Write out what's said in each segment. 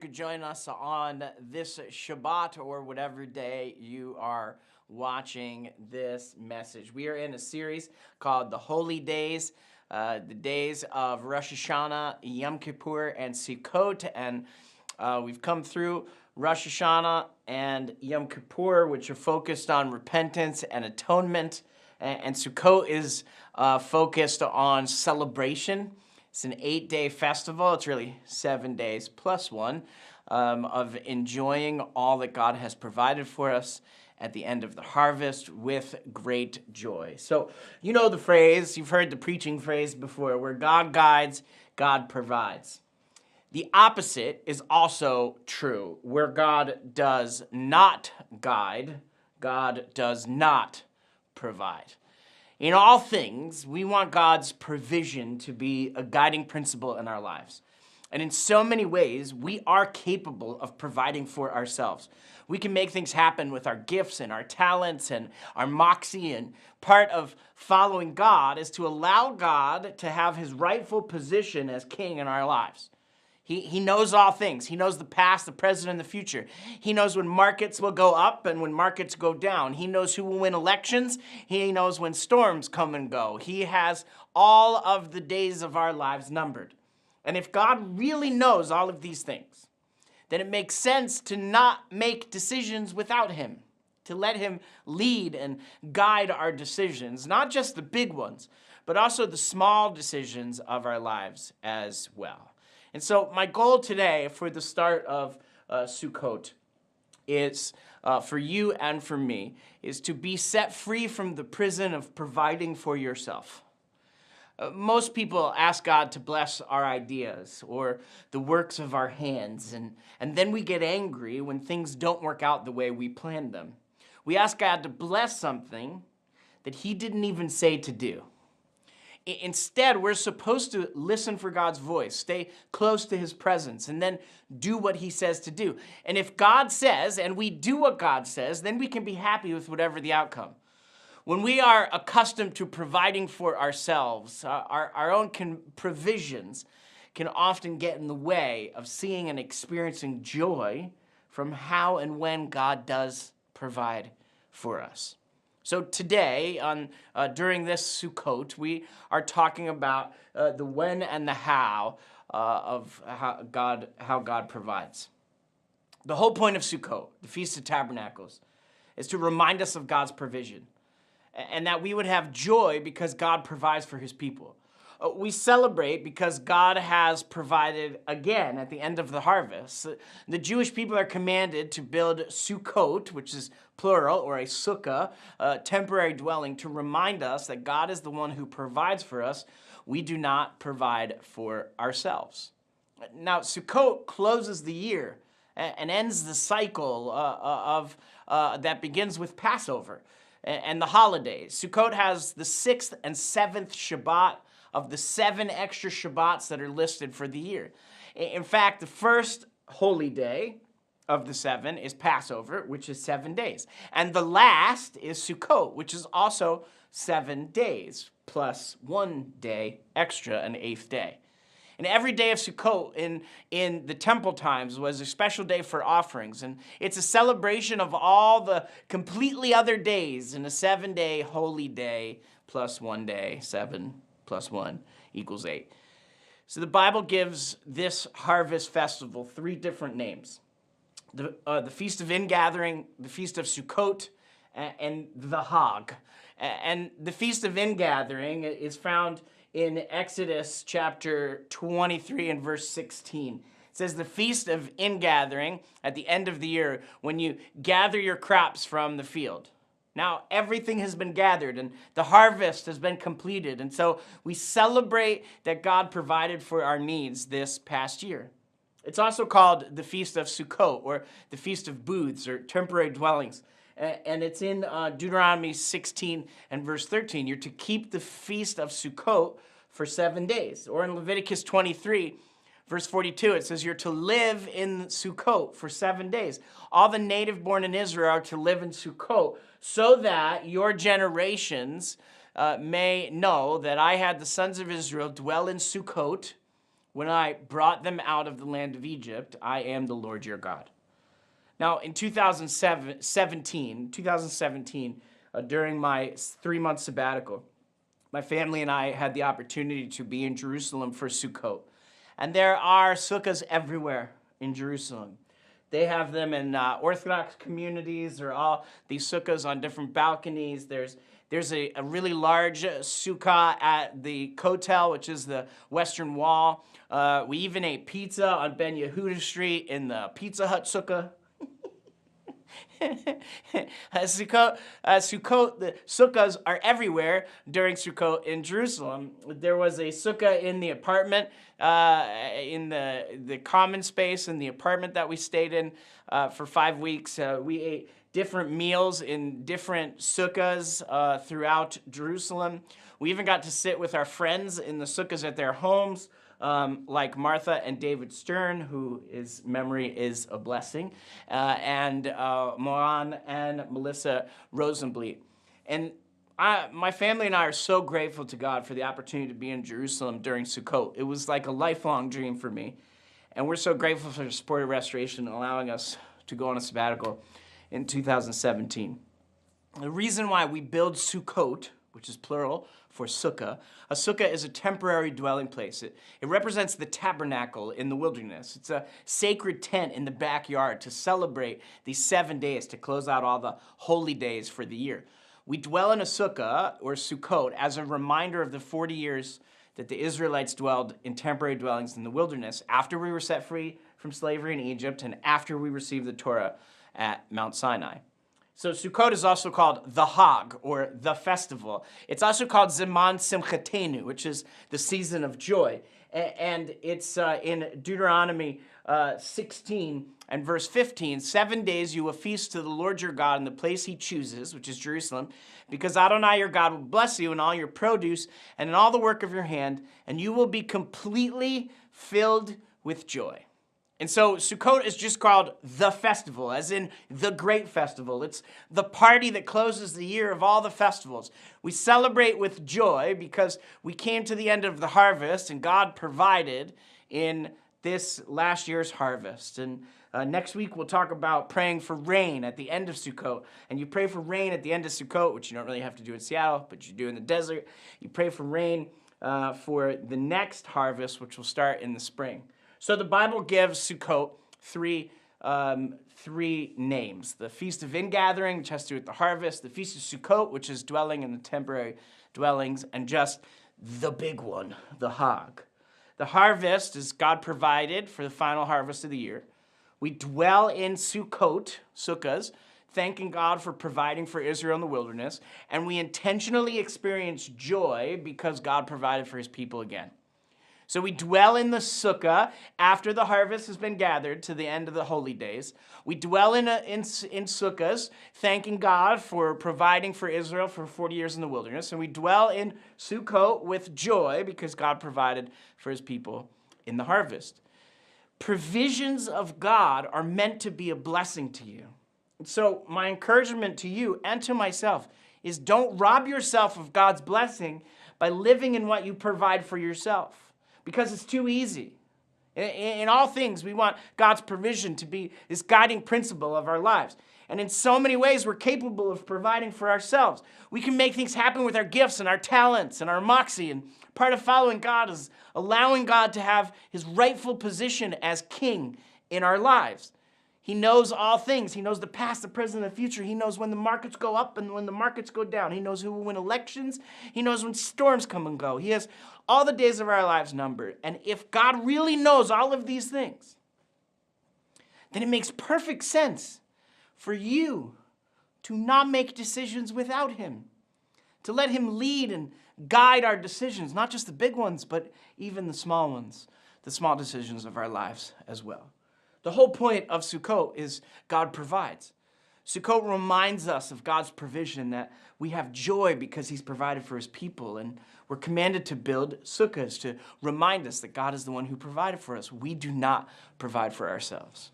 Could join us on this Shabbat or whatever day you are watching this message. We are in a series called The Holy Days, the days of Rosh Hashanah, Yom Kippur, and Sukkot. And we've come through Rosh Hashanah and Yom Kippur, which are focused on repentance and atonement. And Sukkot is focused on celebration. It's an 8-day festival. It's really 7 days plus one of enjoying all that God has provided for us at the end of the harvest with great joy. So you know the phrase, you've heard the preaching phrase before, where God guides, God provides. The opposite is also true. Where God does not guide, God does not provide. In all things, we want God's provision to be a guiding principle in our lives. And in so many ways, we are capable of providing for ourselves. We can make things happen with our gifts and our talents and our moxie. And part of following God is to allow God to have his rightful position as king in our lives. He knows all things. He knows the past, the present, and the future. He knows when markets will go up and when markets go down. He knows who will win elections. He knows when storms come and go. He has all of the days of our lives numbered. And if God really knows all of these things, then it makes sense to not make decisions without him, to let him lead and guide our decisions, not just the big ones, but also the small decisions of our lives as well. And so my goal today for the start of Sukkot is, for you and for me, is to be set free from the prison of providing for yourself. Most people ask God to bless our ideas or the works of our hands, and then we get angry when things don't work out the way we planned them. We ask God to bless something that he didn't even say to do. Instead, we're supposed to listen for God's voice, stay close to his presence, and then do what he says to do. And if God says, and we do what God says, then we can be happy with whatever the outcome. When we are accustomed to providing for ourselves, our own provisions can often get in the way of seeing and experiencing joy from how and when God does provide for us. So today, during this Sukkot, we are talking about the when and the how of how God provides. The whole point of Sukkot, the Feast of Tabernacles, is to remind us of God's provision and that we would have joy because God provides for his people. We celebrate because God has provided again at the end of the harvest. The Jewish people are commanded to build Sukkot, which is plural, or a sukkah, a temporary dwelling, to remind us that God is the one who provides for us. We do not provide for ourselves. Now, Sukkot closes the year and ends the cycle that begins with Passover and the holidays. Sukkot has the 6th and 7th Shabbat of the 7 extra Shabbats that are listed for the year. In fact, the first holy day of the 7 is Passover, which is 7 days. And the last is Sukkot, which is also 7 days, plus 1 day extra, an 8th day. And every day of Sukkot in the temple times was a special day for offerings. And it's a celebration of all the completely other days in a 7-day holy day, plus 1 day, 7 plus 1 equals 8. So the Bible gives this harvest festival 3 different names. The Feast of Ingathering, the Feast of Sukkot, and the Hag. And the Feast of Ingathering is found in Exodus chapter 23 and verse 16. It says the Feast of Ingathering at the end of the year when you gather your crops from the field. Now, everything has been gathered and the harvest has been completed. And so we celebrate that God provided for our needs this past year. It's also called the Feast of Sukkot, or the Feast of Booths, or temporary dwellings. And it's in Deuteronomy 16 and verse 13. You're to keep the Feast of Sukkot for 7 days. Or in Leviticus 23, verse 42, it says you're to live in Sukkot for 7 days. All the native born in Israel are to live in Sukkot, so that your generations may know that I had the sons of Israel dwell in Sukkot when I brought them out of the land of Egypt. I am the Lord your God. Now, in 2017, during my 3-month sabbatical, my family and I had the opportunity to be in Jerusalem for Sukkot. And there are sukkahs everywhere in Jerusalem. They have them in Orthodox communities. There are all these sukkahs on different balconies. There's a really large sukkah at the Kotel, which is the Western Wall. We even ate pizza on Ben Yehuda Street in the Pizza Hut sukkah. Sukkot, the sukkahs are everywhere during Sukkot in Jerusalem. There was a sukkah in the apartment, in the common space in the apartment that we stayed in for 5 weeks. We ate different meals in different sukkahs throughout Jerusalem. We even got to sit with our friends in the sukkahs at their homes. Like Martha and David Stern, whose memory is a blessing, and Moran and Melissa Rosenblit. And my family and I are so grateful to God for the opportunity to be in Jerusalem during Sukkot. It was like a lifelong dream for me. And we're so grateful for the Support of Restoration allowing us to go on a sabbatical in 2017. The reason why we build Sukkot, which is plural for sukkah. A sukkah is a temporary dwelling place. It represents the tabernacle in the wilderness. It's a sacred tent in the backyard to celebrate these 7 days, to close out all the holy days for the year. We dwell in a sukkah, or Sukkot, as a reminder of the 40 years that the Israelites dwelled in temporary dwellings in the wilderness after we were set free from slavery in Egypt and after we received the Torah at Mount Sinai. So Sukkot is also called the Hag, or the festival. It's also called Zeman Simchatenu, which is the season of joy. And it's in Deuteronomy 16 and verse 15, 7 days you will feast to the Lord your God in the place he chooses, which is Jerusalem, because Adonai your God will bless you in all your produce and in all the work of your hand, and you will be completely filled with joy. And so Sukkot is just called the festival, as in the great festival. It's the party that closes the year of all the festivals. We celebrate with joy because we came to the end of the harvest and God provided in this last year's harvest. And next week we'll talk about praying for rain at the end of Sukkot. And you pray for rain at the end of Sukkot, which you don't really have to do in Seattle, but you do in the desert. You pray for rain for the next harvest, which will start in the spring. So the Bible gives Sukkot three names. The Feast of Ingathering, which has to do with the harvest. The Feast of Sukkot, which is dwelling in the temporary dwellings. And just the big one, the Hag. The harvest is God provided for the final harvest of the year. We dwell in Sukkot, sukkahs, thanking God for providing for Israel in the wilderness. And we intentionally experience joy because God provided for his people again. So we dwell in the sukkah after the harvest has been gathered to the end of the holy days. We dwell in sukkahs, thanking God for providing for Israel for 40 years in the wilderness. And we dwell in Sukkot with joy because God provided for his people in the harvest. Provisions of God are meant to be a blessing to you. And so my encouragement to you and to myself is don't rob yourself of God's blessing by living in what you provide for yourself. Because it's too easy. In all things, we want God's provision to be this guiding principle of our lives. And in so many ways, we're capable of providing for ourselves. We can make things happen with our gifts and our talents and our moxie. And part of following God is allowing God to have his rightful position as king in our lives. He knows all things. He knows the past, the present, and the future. He knows when the markets go up and when the markets go down. He knows who will win elections. He knows when storms come and go. He has all the days of our lives numbered. And if God really knows all of these things, then it makes perfect sense for you to not make decisions without him, to let him lead and guide our decisions, not just the big ones, but even the small ones, the small decisions of our lives as well. The whole point of Sukkot is God provides. Sukkot reminds us of God's provision, that we have joy because he's provided for his people, and we're commanded to build sukkahs to remind us that God is the one who provided for us. We do not provide for ourselves.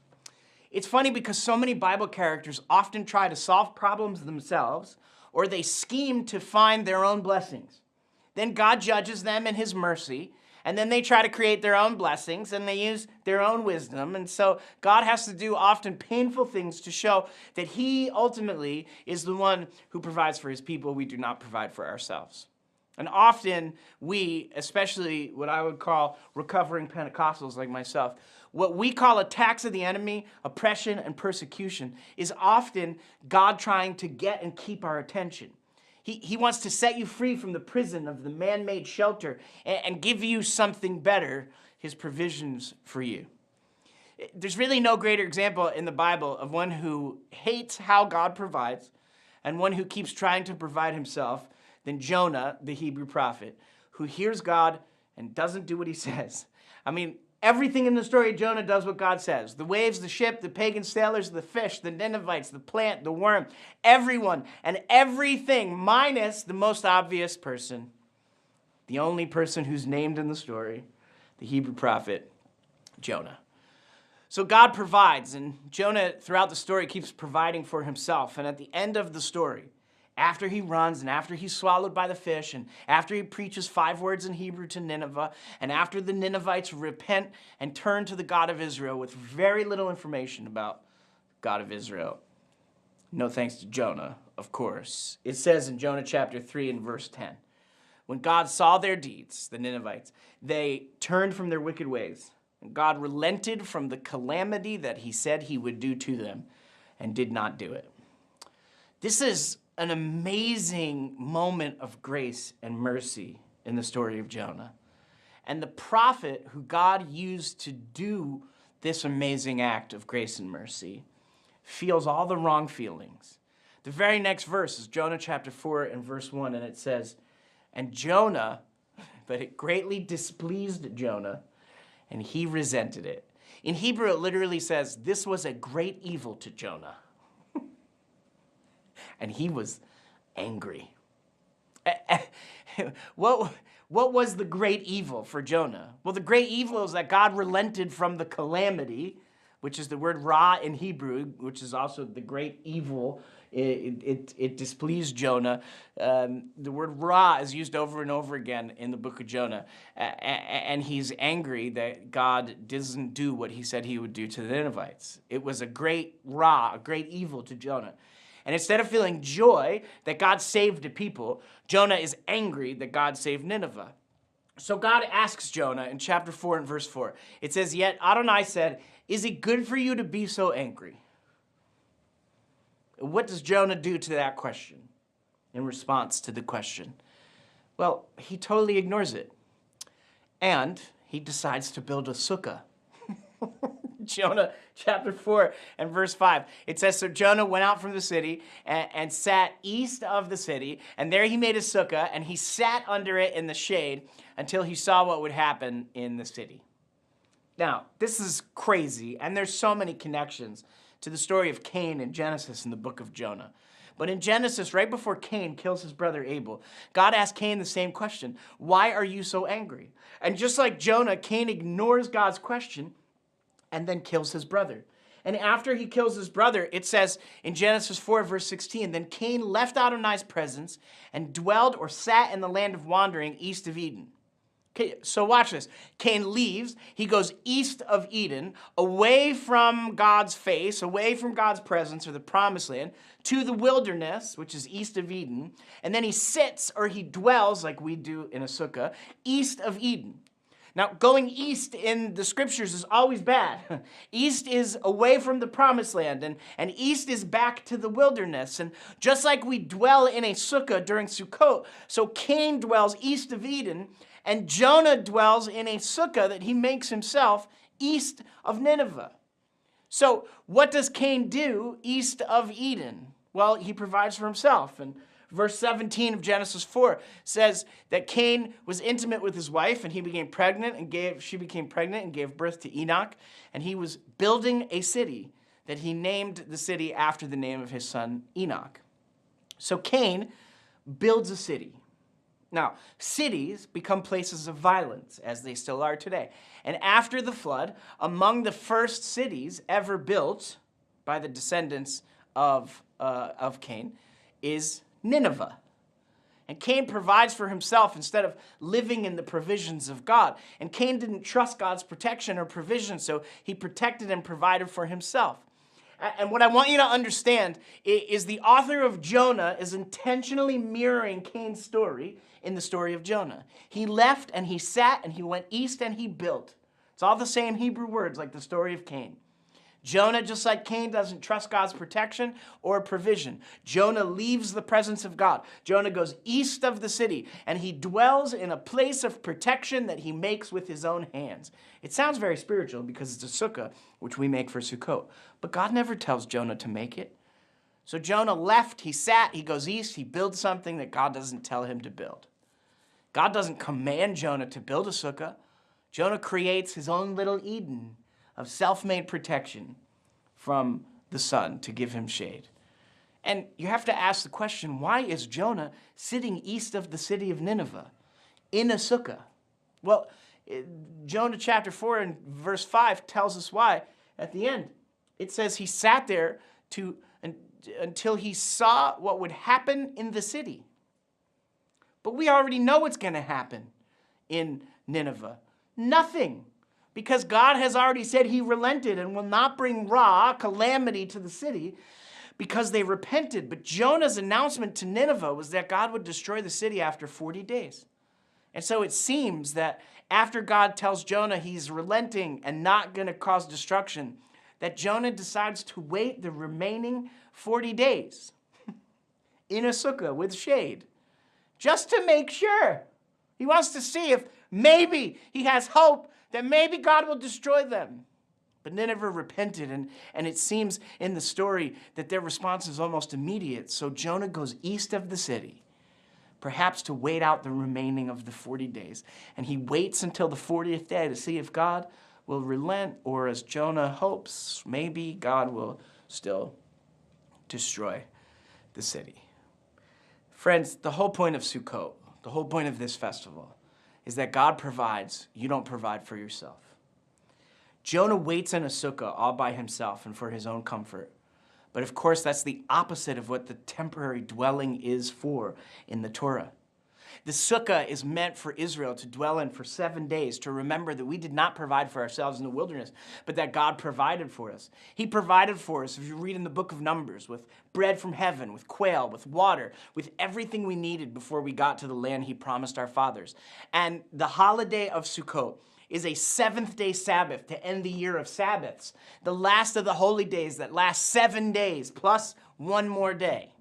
It's funny because so many Bible characters often try to solve problems themselves, or they scheme to find their own blessings. Then God judges them in his mercy, And then they try to create their own blessings, and they use their own wisdom. And so God has to do often painful things to show that he ultimately is the one who provides for his people. We do not provide for ourselves. And often we, especially what I would call recovering Pentecostals like myself, what we call attacks of the enemy, oppression, and persecution is often God trying to get and keep our attention. He wants to set you free from the prison of the man-made shelter and give you something better, his provisions for you. There's really no greater example in the Bible of one who hates how God provides and one who keeps trying to provide himself than Jonah, the Hebrew prophet, who hears God and doesn't do what he says. I mean, everything in the story of Jonah does what God says. The waves, the ship, the pagan sailors, the fish, the Ninevites, the plant, the worm, everyone and everything minus the most obvious person, the only person who's named in the story, the Hebrew prophet, Jonah. So God provides, and Jonah throughout the story keeps providing for himself. And at the end of the story, after he runs and after he's swallowed by the fish and after he preaches 5 words in Hebrew to Nineveh and after the Ninevites repent and turn to the God of Israel with very little information about God of Israel. No thanks to Jonah, of course. It says in Jonah chapter 3 and verse 10, when God saw their deeds, the Ninevites, they turned from their wicked ways. And God relented from the calamity that he said he would do to them and did not do it. This is an amazing moment of grace and mercy in the story of Jonah. And the prophet who God used to do this amazing act of grace and mercy feels all the wrong feelings. The very next verse is Jonah chapter 4 and verse 1, and it says, and Jonah, but it greatly displeased Jonah, and he resented it. In Hebrew, it literally says, this was a great evil to Jonah. And he was angry. What was the great evil for Jonah? Well, the great evil is that God relented from the calamity, which is the word ra in Hebrew, which is also the great evil. It displeased Jonah. The word ra is used over and over again in the book of Jonah. And he's angry that God doesn't do what he said he would do to the Ninevites. It was a great ra, a great evil to Jonah. And instead of feeling joy that God saved a people, Jonah is angry that God saved Nineveh. So God asks Jonah in chapter 4 and verse 4. It says, yet Adonai said, is it good for you to be so angry? What does Jonah do to that question in response to the question? Well, he totally ignores it. And he decides to build a sukkah. Jonah chapter 4 and verse 5. It says, so Jonah went out from the city and sat east of the city, and there he made a sukkah, and he sat under it in the shade until he saw what would happen in the city. Now, this is crazy, and there's so many connections to the story of Cain in Genesis in the book of Jonah. But in Genesis, right before Cain kills his brother Abel, God asked Cain the same question. Why are you so angry? And just like Jonah, Cain ignores God's question and then kills his brother. And after he kills his brother, it says in Genesis 4, verse 16, then Cain left Adonai's presence and dwelled or sat in the land of wandering east of Eden. Okay, so watch this. Cain leaves. He goes east of Eden, away from God's face, away from God's presence or the promised land, to the wilderness, which is east of Eden. And then he sits or he dwells, like we do in a sukkah, east of Eden. Now, going east in the scriptures is always bad. East is away from the promised land, and east is back to the wilderness. And just like we dwell in a sukkah during Sukkot, so Cain dwells east of Eden, and Jonah dwells in a sukkah that he makes himself east of Nineveh. So what does Cain do east of Eden? Well, he provides for himself. And verse 17 of Genesis 4 says that Cain was intimate with his wife, and she became pregnant and gave birth to Enoch. And he was building a city that he named the city after the name of his son Enoch. So Cain builds a city. Now, cities become places of violence, as they still are today. And after the flood, among the first cities ever built by the descendants of Cain is Nineveh. And Cain provides for himself instead of living in the provisions of God. And Cain didn't trust God's protection or provision, so he protected and provided for himself. And what I want you to understand is the author of Jonah is intentionally mirroring Cain's story in the story of Jonah. He left and he sat and he went east and he built. It's all the same Hebrew words like the story of Cain. Jonah, just like Cain, doesn't trust God's protection or provision. Jonah leaves the presence of God. Jonah goes east of the city, and he dwells in a place of protection that he makes with his own hands. It sounds very spiritual because it's a sukkah, which we make for Sukkot. But God never tells Jonah to make it. So Jonah left, he sat, he goes east, he builds something that God doesn't tell him to build. God doesn't command Jonah to build a sukkah. Jonah creates his own little Eden of self-made protection from the sun to give him shade. And you have to ask the question, why is Jonah sitting east of the city of Nineveh in a sukkah? Well, Jonah chapter 4 and verse 5 tells us why at the end. It says he sat there until he saw what would happen in the city. But we already know what's going to happen in Nineveh. Nothing. Because God has already said he relented and will not bring calamity to the city because they repented. But Jonah's announcement to Nineveh was that God would destroy the city after 40 days. And so it seems that after God tells Jonah he's relenting and not going to cause destruction, that Jonah decides to wait the remaining 40 days in a sukkah with shade, just to make sure. He wants to see if maybe he has hope that maybe God will destroy them. But Nineveh repented, and it seems in the story that their response is almost immediate. So Jonah goes east of the city, perhaps to wait out the remaining of the 40 days. And he waits until the 40th day to see if God will relent, or as Jonah hopes, maybe God will still destroy the city. Friends, the whole point of Sukkot, the whole point of this festival, is that God provides, you don't provide for yourself. Jonah waits in a sukkah all by himself and for his own comfort. But of course, that's the opposite of what the temporary dwelling is for in the Torah. The sukkah is meant for Israel to dwell in for 7 days, to remember that we did not provide for ourselves in the wilderness, but that God provided for us. He provided for us, if you read in the book of Numbers, with bread from heaven, with quail, with water, with everything we needed before we got to the land he promised our fathers. And the holiday of Sukkot is a 7th-day Sabbath to end the year of Sabbaths, the last of the holy days that last 7 days, plus one more day.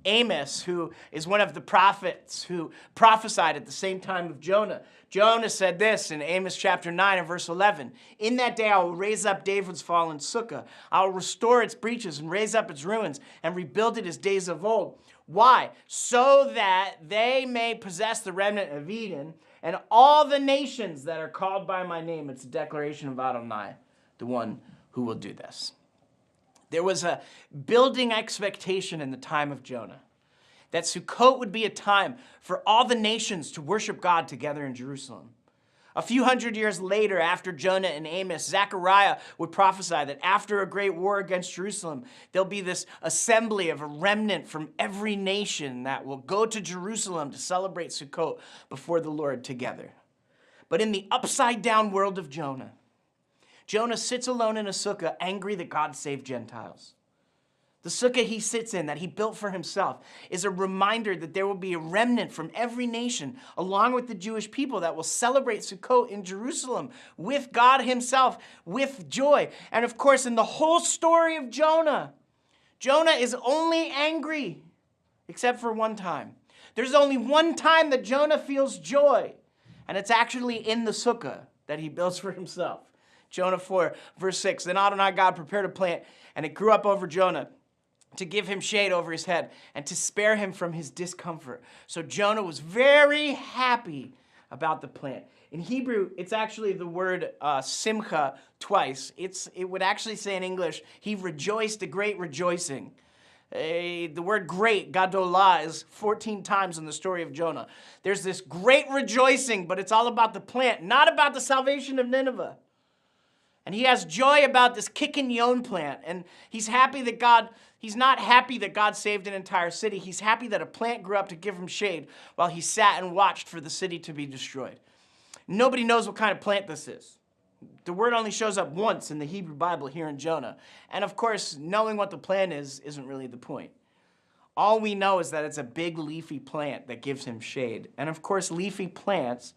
Amos, who is one of the prophets who prophesied at the same time of Jonah. Jonah said this in Amos chapter 9 and verse 11. In that day I will raise up David's fallen sukkah. I will restore its breaches and raise up its ruins and rebuild it as days of old. Why? So that they may possess the remnant of Eden and all the nations that are called by my name. It's a declaration of Adonai, the one who will do this. There was a building expectation in the time of Jonah that Sukkot would be a time for all the nations to worship God together in Jerusalem. A few hundred years later, after Jonah and Amos, Zechariah would prophesy that after a great war against Jerusalem, there'll be this assembly of a remnant from every nation that will go to Jerusalem to celebrate Sukkot before the Lord together. But in the upside-down world of Jonah, Jonah sits alone in a sukkah, angry that God saved Gentiles. The sukkah he sits in, that he built for himself, is a reminder that there will be a remnant from every nation, along with the Jewish people, that will celebrate Sukkot in Jerusalem with God himself, with joy. And of course, in the whole story of Jonah, Jonah is only angry, except for one time. There's only one time that Jonah feels joy, and it's actually in the sukkah that he builds for himself. Jonah 4, verse 6, Then Adonai God prepared a plant, and it grew up over Jonah to give him shade over his head and to spare him from his discomfort. So Jonah was very happy about the plant. In Hebrew, it's actually the word simcha twice. It would actually say in English, he rejoiced a great rejoicing. The word great, gadolah, is 14 times in the story of Jonah. There's this great rejoicing, but it's all about the plant, not about the salvation of Nineveh. And he has joy about this kicking plant. And he's not happy that God saved an entire city. He's happy that a plant grew up to give him shade while he sat and watched for the city to be destroyed. Nobody knows what kind of plant this is. The word only shows up once in the Hebrew Bible here in Jonah. And of course, knowing what the plant is isn't really the point. All we know is that it's a big leafy plant that gives him shade. And of course, leafy plants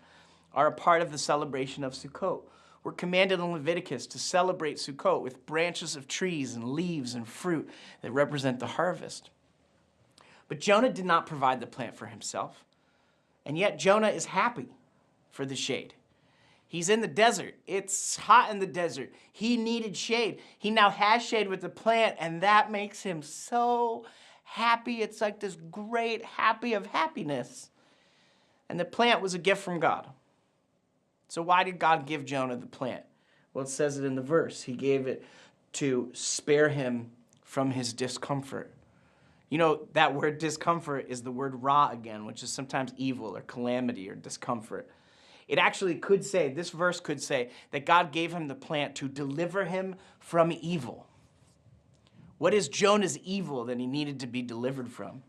are a part of the celebration of Sukkot. We're commanded in Leviticus to celebrate Sukkot with branches of trees and leaves and fruit that represent the harvest. But Jonah did not provide the plant for himself. And yet Jonah is happy for the shade. He's in the desert. It's hot in the desert. He needed shade. He now has shade with the plant, and that makes him so happy. It's like this great happy of happiness. And the plant was a gift from God. So why did God give Jonah the plant? Well, it says it in the verse. He gave it to spare him from his discomfort. You know, that word discomfort is the word ra again, which is sometimes evil or calamity or discomfort. It actually could say, this verse could say, that God gave him the plant to deliver him from evil. What is Jonah's evil that he needed to be delivered from?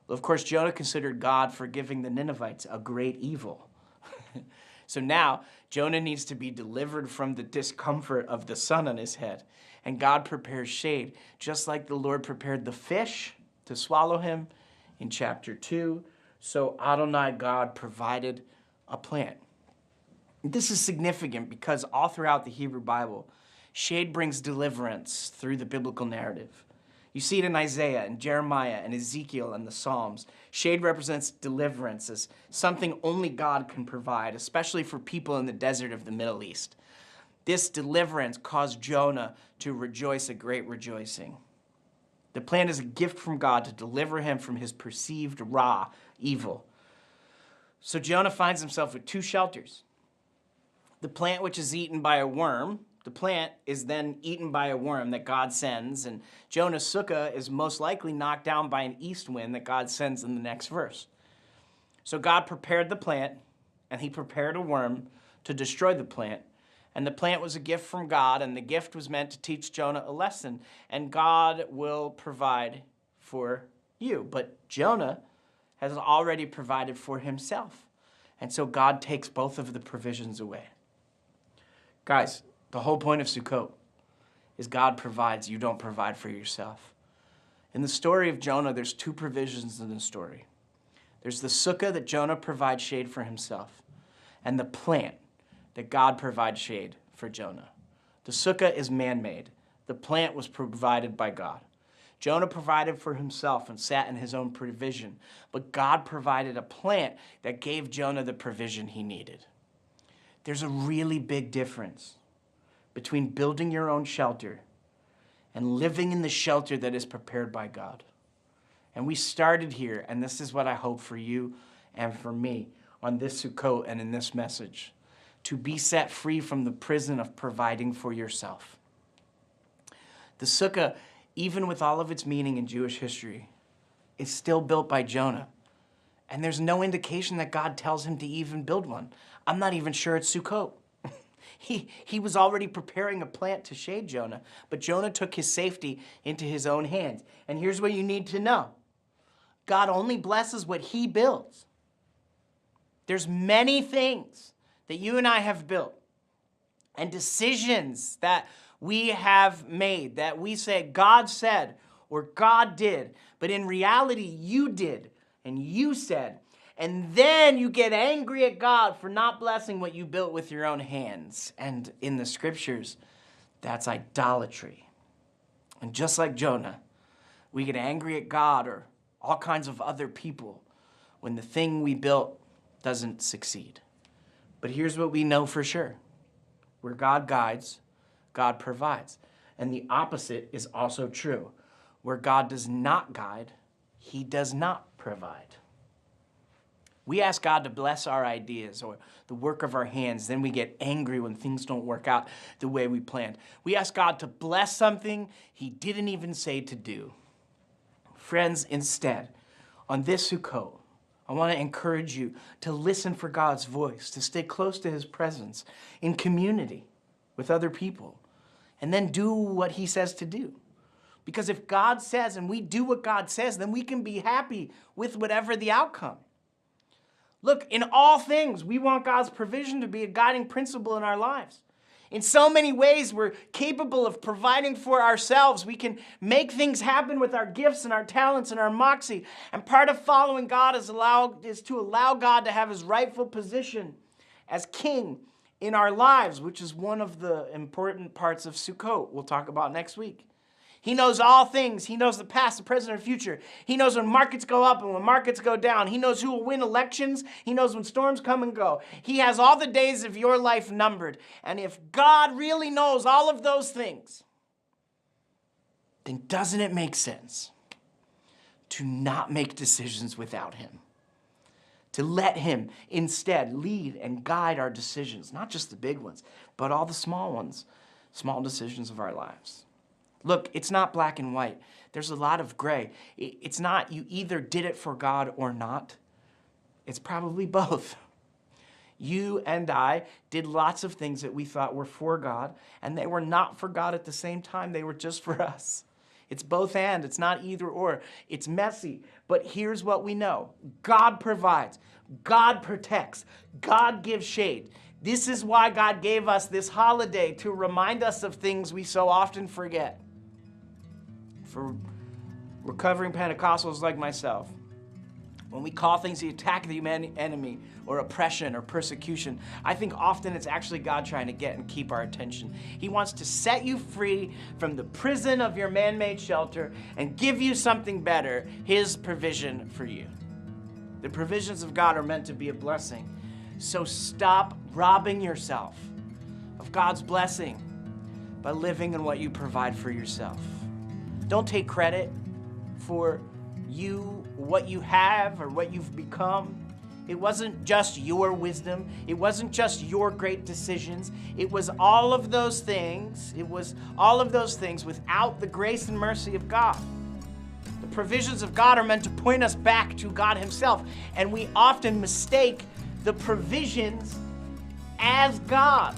Well, of course, Jonah considered God forgiving the Ninevites a great evil. So now, Jonah needs to be delivered from the discomfort of the sun on his head. And God prepares shade, just like the Lord prepared the fish to swallow him in chapter 2. So Adonai, God, provided a plant. This is significant because all throughout the Hebrew Bible, shade brings deliverance through the biblical narrative. You see it in Isaiah and Jeremiah and Ezekiel and the Psalms. Shade represents deliverance as something only God can provide, especially for people in the desert of the Middle East. This deliverance caused Jonah to rejoice a great rejoicing. The plant is a gift from God to deliver him from his perceived raw evil. So Jonah finds himself with two shelters. The plant which is eaten by a worm, the plant is then eaten by a worm that God sends, and Jonah's sukkah is most likely knocked down by an east wind that God sends in the next verse. So God prepared the plant, and he prepared a worm to destroy the plant, and the plant was a gift from God, and the gift was meant to teach Jonah a lesson, and God will provide for you. But Jonah has already provided for himself, and so God takes both of the provisions away. Guys, the whole point of Sukkot is God provides, you don't provide for yourself. In the story of Jonah, there's two provisions in the story. There's the sukkah that Jonah provides shade for himself, and the plant that God provides shade for Jonah. The sukkah is man-made. The plant was provided by God. Jonah provided for himself and sat in his own provision, but God provided a plant that gave Jonah the provision he needed. There's a really big difference between building your own shelter and living in the shelter that is prepared by God. And we started here, and this is what I hope for you and for me on this Sukkot and in this message, to be set free from the prison of providing for yourself. The sukkah, even with all of its meaning in Jewish history, is still built by Jonah. And there's no indication that God tells him to even build one. I'm not even sure it's Sukkot. He was already preparing a plant to shade Jonah, but Jonah took his safety into his own hands. And here's what you need to know. God only blesses what he builds. There's many things that you and I have built and decisions that we have made that we say God said or God did, but in reality you did and you said. And then you get angry at God for not blessing what you built with your own hands. And in the scriptures, that's idolatry. And just like Jonah, we get angry at God or all kinds of other people when the thing we built doesn't succeed. But here's what we know for sure. Where God guides, God provides. And the opposite is also true. Where God does not guide, he does not provide. We ask God to bless our ideas or the work of our hands. Then we get angry when things don't work out the way we planned. We ask God to bless something he didn't even say to do. Friends, instead, on this Sukkot, I want to encourage you to listen for God's voice, to stay close to his presence in community. with other people, and then do what he says to do. Because if God says and we do what God says, then we can be happy with whatever the outcome. Look, in all things, we want God's provision to be a guiding principle in our lives. In so many ways, we're capable of providing for ourselves. We can make things happen with our gifts and our talents and our moxie. And part of following God is to allow God to have his rightful position as king in our lives, which is one of the important parts of Sukkot we'll talk about next week. He knows all things. He knows the past, the present, and future. He knows when markets go up and when markets go down. He knows who will win elections. He knows when storms come and go. He has all the days of your life numbered. And if God really knows all of those things, then doesn't it make sense to not make decisions without him? To let him instead lead and guide our decisions, not just the big ones, but all the small ones, small decisions of our lives. Look, it's not black and white. There's a lot of gray. It's not you either did it for God or not. It's probably both. You and I did lots of things that we thought were for God, and they were not for God at the same time. They were just for us. It's both and. It's not either or. It's messy. But here's what we know. God provides. God protects. God gives shade. This is why God gave us this holiday, to remind us of things we so often forget. For recovering Pentecostals like myself, when we call things the attack of the enemy or oppression or persecution, I think often it's actually God trying to get and keep our attention. He wants to set you free from the prison of your man-made shelter and give you something better, his provision for you. The provisions of God are meant to be a blessing. So stop robbing yourself of God's blessing by living in what you provide for yourself. Don't take credit for what you have or what you've become. It wasn't just your wisdom. It wasn't just your great decisions. It was all of those things. It was all of those things without the grace and mercy of God. The provisions of God are meant to point us back to God himself, and we often mistake the provisions as God.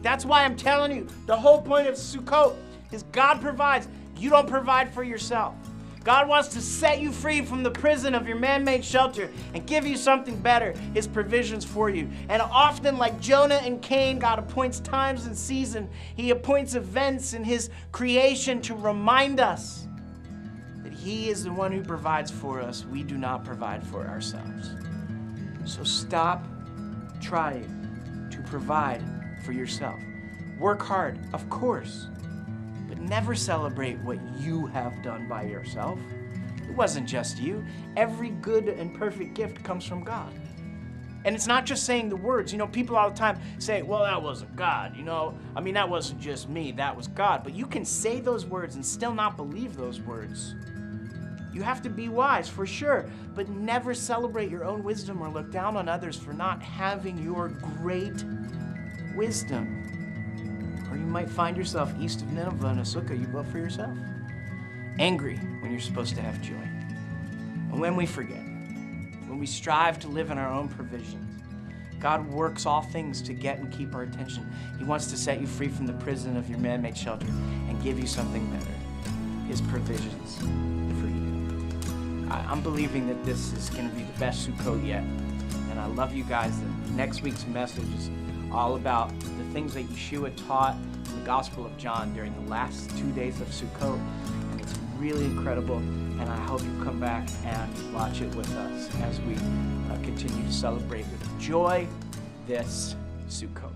That's why I'm telling you, the whole point of Sukkot is God provides. You don't provide for yourself. God wants to set you free from the prison of your man-made shelter and give you something better, his provisions for you. And often, like Jonah and Cain, God appoints times and seasons. He appoints events in his creation to remind us that he is the one who provides for us. We do not provide for ourselves. So stop trying to provide for yourself. Work hard, of course, but never celebrate what you have done by yourself. It wasn't just you. Every good and perfect gift comes from God. And it's not just saying the words. People all the time say, well, that wasn't God. That wasn't just me. That was God. But you can say those words and still not believe those words. You have to be wise, for sure, but never celebrate your own wisdom or look down on others for not having your great wisdom. Or you might find yourself east of Nineveh in a sukkah you built for yourself. Angry when you're supposed to have joy. And when we forget, when we strive to live in our own provisions, God works all things to get and keep our attention. He wants to set you free from the prison of your man-made shelter and give you something better, his provisions for you. I'm believing that this is going to be the best Sukkot yet. And I love you guys. Next week's message is all about the things that Yeshua taught in the Gospel of John during the last 2 days of Sukkot. And it's really incredible. And I hope you come back and watch it with us as we continue to celebrate with joy this Sukkot.